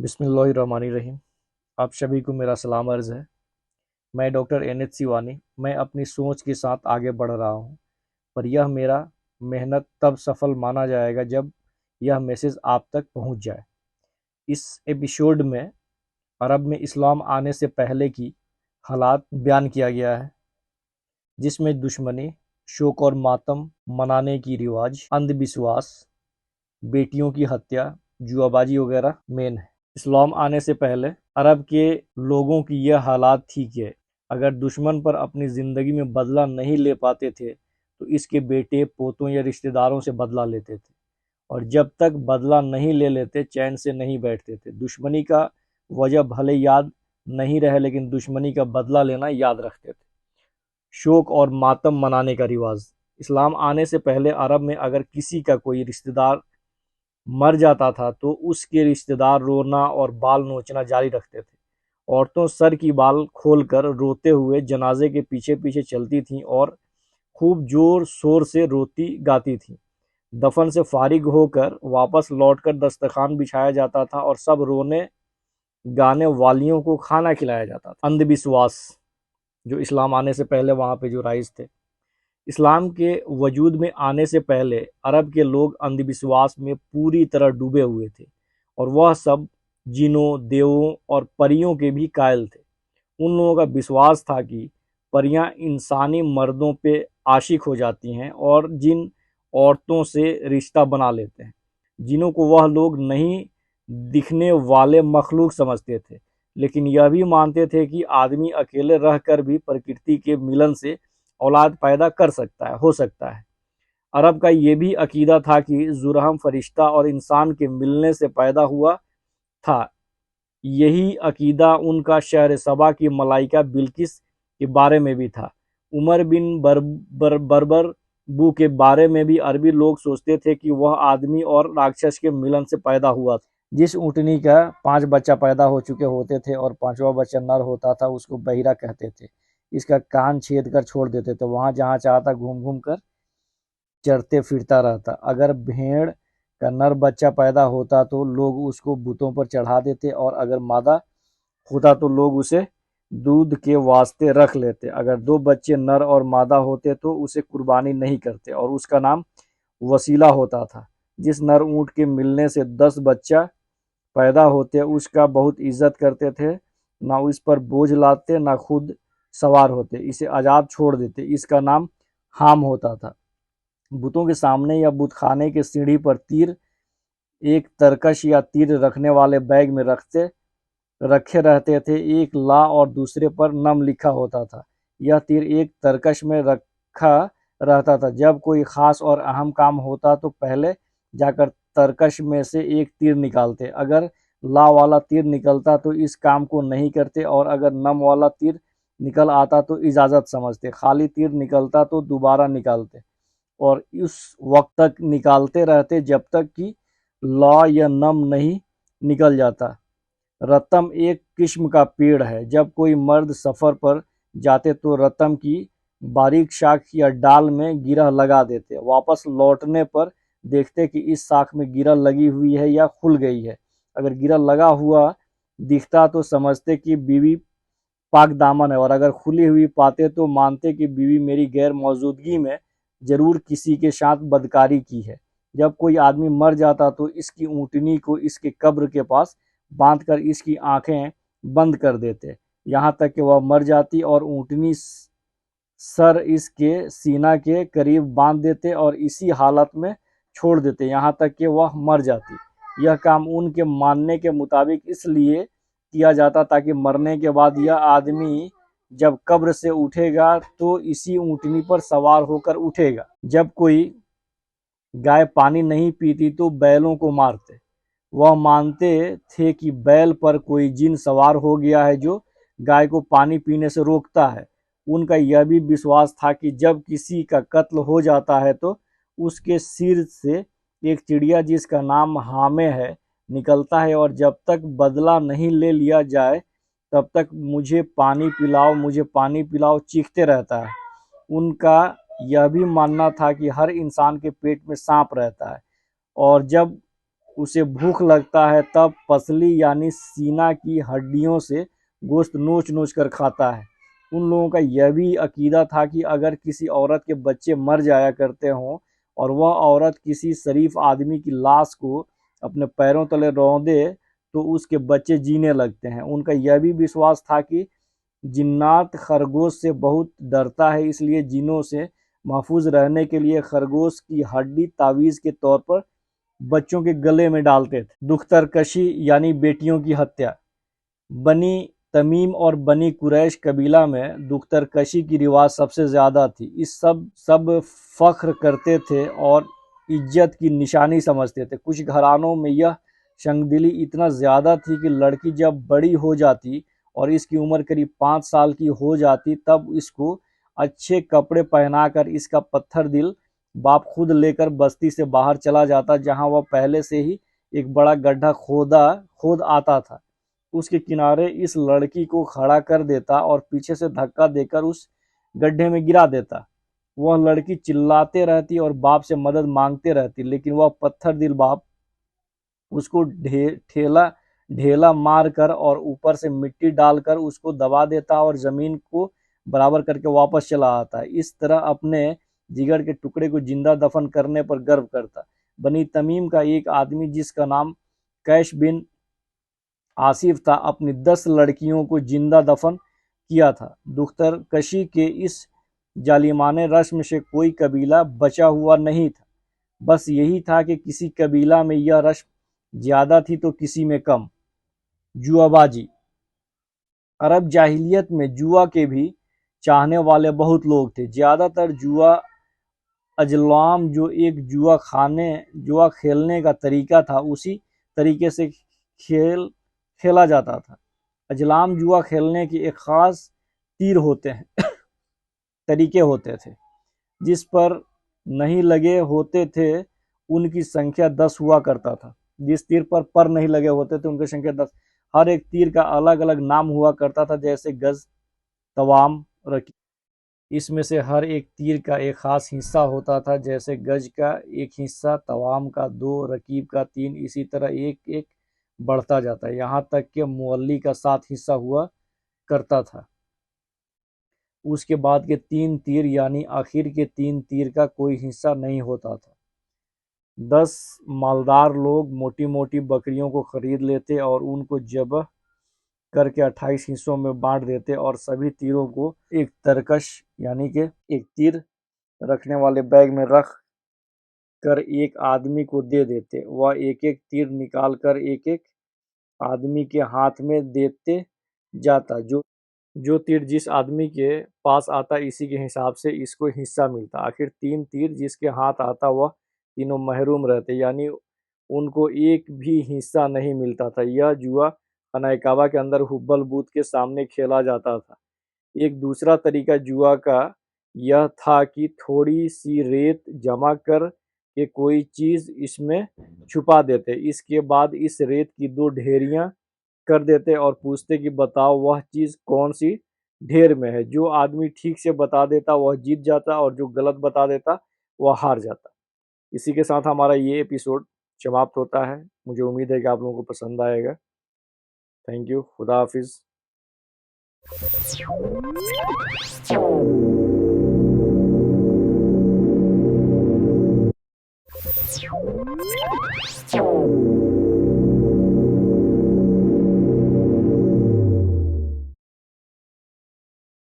बिस्मिल्लाहिर्रहमानिर्रहीम। आप सभी को मेरा सलाम अर्ज़ है। मैं डॉक्टर एन.एच. सिवानी। मैं अपनी सोच के साथ आगे बढ़ रहा हूँ, पर यह मेरा मेहनत तब सफल माना जाएगा जब यह मैसेज आप तक पहुँच जाए। इस एपिसोड में अरब में इस्लाम आने से पहले की हालात बयान किया गया है, जिसमें दुश्मनी, शोक और मातम मनाने की रिवाज, अंधविश्वास, बेटियों की हत्या, जुआबाजी वगैरह मेन है। इस्लाम आने से पहले अरब के लोगों की यह हालात थी कि अगर दुश्मन पर अपनी ज़िंदगी में बदला नहीं ले पाते थे तो इसके बेटे, पोतों या रिश्तेदारों से बदला लेते थे, और जब तक बदला नहीं ले लेते चैन से नहीं बैठते थे। दुश्मनी का वजह भले याद नहीं रहे, लेकिन दुश्मनी का बदला लेना याद रखते थे। शोक और मातम मनाने का रिवाज। इस्लाम आने से पहले अरब में अगर किसी का कोई रिश्तेदार मर जाता था तो उसके रिश्तेदार रोना और बाल नोचना जारी रखते थे। औरतों सर की बाल खोलकर रोते हुए जनाजे के पीछे पीछे चलती थीं और खूब जोर शोर से रोती गाती थीं। दफन से फारिग होकर वापस लौटकर दस्तरखान बिछाया जाता था और सब रोने गाने वालियों को खाना खिलाया जाता था। अंधविश्वास जो इस्लाम आने से पहले वहाँ पे जो राइज थे। इस्लाम के वजूद में आने से पहले अरब के लोग अंधविश्वास में पूरी तरह डूबे हुए थे, और वह सब जिनों, देवों और परियों के भी कायल थे। उन लोगों का विश्वास था कि परियां इंसानी मर्दों पे आशिक हो जाती हैं और जिन औरतों से रिश्ता बना लेते हैं। जिनों को वह लोग नहीं दिखने वाले मखलूक समझते थे, लेकिन यह भी मानते थे कि आदमी अकेले रहकर भी प्रकृति के मिलन से औलाद पैदा कर सकता है, हो सकता है। अरब का ये भी अकीदा था कि जुरहम फरिश्ता और इंसान के मिलने से पैदा हुआ था। यही अकीदा उनका शहर सबा की मलाइका बिल्किस के बारे में भी था। उमर बिन बरबर बू के बारे में भी अरबी लोग सोचते थे कि वह आदमी और राक्षस के मिलन से पैदा हुआ था। जिस ऊँटनी का 5 बच्चा पैदा हो चुके होते थे और 5वां बच्चा नर होता था, उसको बहिरा कहते थे। इसका कान छेद कर छोड़ देते थे, वहाँ जहाँ चाहता घूम घूम कर चरते फिरता रहता। अगर भेड़ का नर बच्चा पैदा होता तो लोग उसको बुतों पर चढ़ा देते, और अगर मादा होता तो लोग उसे दूध के वास्ते रख लेते। अगर 2 बच्चे नर और मादा होते तो उसे कुर्बानी नहीं करते और उसका नाम वसीला होता था। जिस नर ऊँट के मिलने से 10 बच्चा पैदा होते उसका बहुत इज्जत करते थे, ना उस पर बोझ लाते ना खुद सवार होते, इसे आज़ाद छोड़ देते। इसका नाम हाम होता था। बुतों के सामने या बुतखाने के सीढ़ी पर तीर एक तरकश या तीर रखने वाले बैग में रखे रहते थे। एक ला और दूसरे पर नम लिखा होता था। यह तीर एक तरकश में रखा रहता था। जब कोई खास और अहम काम होता तो पहले जाकर तरकश में से एक तीर निकालते। अगर ला वाला तीर निकलता तो इस काम को नहीं करते, और अगर नम वाला तीर निकल आता तो इजाज़त समझते। खाली तीर निकलता तो दोबारा निकालते और उस वक्त तक निकालते रहते जब तक कि लॉ या नम नहीं निकल जाता। रतम एक किस्म का पेड़ है। जब कोई मर्द सफ़र पर जाते तो रतम की बारीक शाख या डाल में गिरह लगा देते। वापस लौटने पर देखते कि इस शाख में गिरह लगी हुई है या खुल गई है। अगर गिरह लगा हुआ दिखता तो समझते कि बीवी पाक दामन है, और अगर खुली हुई पाते तो मानते कि बीवी मेरी गैर मौजूदगी में जरूर किसी के साथ बदकारी की है। जब कोई आदमी मर जाता तो इसकी ऊँटनी को इसके कब्र के पास बांधकर इसकी आंखें बंद कर देते, यहाँ तक कि वह मर जाती, और ऊँटनी सर इसके सीना के करीब बांध देते और इसी हालत में छोड़ देते यहाँ तक कि वह मर जाती। यह काम उनके मानने के मुताबिक इसलिए किया जाता ताकि मरने के बाद यह आदमी जब कब्र से उठेगा तो इसी ऊँटनी पर सवार होकर उठेगा। जब कोई गाय पानी नहीं पीती तो बैलों को मारते। वह मानते थे कि बैल पर कोई जिन सवार हो गया है जो गाय को पानी पीने से रोकता है। उनका यह भी विश्वास था कि जब किसी का कत्ल हो जाता है तो उसके सिर से एक चिड़िया जिसका नाम हामे है निकलता है, और जब तक बदला नहीं ले लिया जाए तब तक मुझे पानी पिलाओ, मुझे पानी पिलाओ चीखते रहता है। उनका यह भी मानना था कि हर इंसान के पेट में सांप रहता है, और जब उसे भूख लगता है तब पसली यानी सीना की हड्डियों से गोश्त नोच नोच कर खाता है। उन लोगों का यह भी अकीदा था कि अगर किसी औरत के बच्चे मर जाया करते हों और वह औरत किसी शरीफ आदमी की लाश को अपने पैरों तले रौंदे तो उसके बच्चे जीने लगते हैं। उनका यह भी विश्वास था कि जिन्नात खरगोश से बहुत डरता है, इसलिए जिनों से महफूज रहने के लिए खरगोश की हड्डी तावीज़ के तौर पर बच्चों के गले में डालते थे। दुख्तरकशी यानी बेटियों की हत्या। बनी तमीम और बनी कुरैश कबीला में दुख्तरकशी की रिवाज सबसे ज़्यादा थी। इस सब फ़ख्र करते थे और इज्जत की निशानी समझते थे। कुछ घरानों में यह शंगदिली इतना ज़्यादा थी कि लड़की जब बड़ी हो जाती और इसकी उम्र करीब 5 साल की हो जाती तब इसको अच्छे कपड़े पहनाकर इसका पत्थर दिल बाप खुद लेकर बस्ती से बाहर चला जाता, जहां वह पहले से ही एक बड़ा गड्ढा खोद आता था। उसके किनारे इस लड़की को खड़ा कर देता और पीछे से धक्का देकर उस गड्ढे में गिरा देता। वह लड़की चिल्लाते रहती और बाप से मदद मांगते रहती, लेकिन वह पत्थर दिल बाप उसको ठेला ढेला मार कर और ऊपर से मिट्टी डालकर उसको दबा देता और जमीन को बराबर करके वापस चला आता है। इस तरह अपने जिगर के टुकड़े को जिंदा दफन करने पर गर्व करता। बनी तमीम का एक आदमी जिसका नाम कैश बिन आसिफ था, अपनी 10 लड़कियों को जिंदा दफन किया था। दुख्तरकशी के इस जालिमाने रस्म से कोई कबीला बचा हुआ नहीं था। बस यही था कि किसी कबीला में यह रस्म ज्यादा थी तो किसी में कम। जुआबाजी। अरब जाहिलियत में जुआ के भी चाहने वाले बहुत लोग थे। ज्यादातर जुआ अजलाम जो एक जुआ खेलने का तरीका था, उसी तरीके से खेला जाता था। अजलाम जुआ खेलने के एक खास तीर होते हैं तरीके होते थे, जिस पर नहीं लगे होते थे उनकी संख्या 10 हुआ करता था। जिस तीर पर नहीं लगे होते थे उनकी संख्या 10। हर एक तीर का अलग अलग नाम हुआ करता था, जैसे गज, तवाम, रकीब। इसमें से हर एक तीर का एक खास हिस्सा होता था, जैसे गज का एक हिस्सा, तवाम का 2, रकीब का 3, इसी तरह एक एक बढ़ता जाता है, यहाँ तक कि मुअल्ली का 7 हिस्सा हुआ करता था। उसके बाद के 3 तीर यानी आखिर के 3 तीर का कोई हिस्सा नहीं होता था। 10 मालदार लोग मोटी मोटी बकरियों को खरीद लेते और उनको जबह करके 28 हिस्सों में बांट देते और सभी तीरों को एक तरकश यानी कि एक तीर रखने वाले बैग में रख कर एक आदमी को दे देते। वह एक एक तीर निकाल कर एक एक आदमी के हाथ में देते जाता। जो तीर जिस आदमी के पास आता इसी के हिसाब से इसको हिस्सा मिलता। आखिर 3 तीर जिसके हाथ आता वह तीनों महरूम रहते, यानी उनको एक भी हिस्सा नहीं मिलता था। यह जुआ खाना काबा के अंदर हुब्बल बूत के सामने खेला जाता था। एक दूसरा तरीका जुआ का यह था कि थोड़ी सी रेत जमा कर के कोई चीज इसमें छुपा देते। इसके बाद इस रेत की 2 ढेरियां कर देते और पूछते कि बताओ वह चीज कौन सी ढेर में है। जो आदमी ठीक से बता देता वह जीत जाता और जो गलत बता देता वह हार जाता। इसी के साथ हमारा ये एपिसोड समाप्त होता है। मुझे उम्मीद है कि आप लोगों को पसंद आएगा। Thank you. खुदा हाफिज।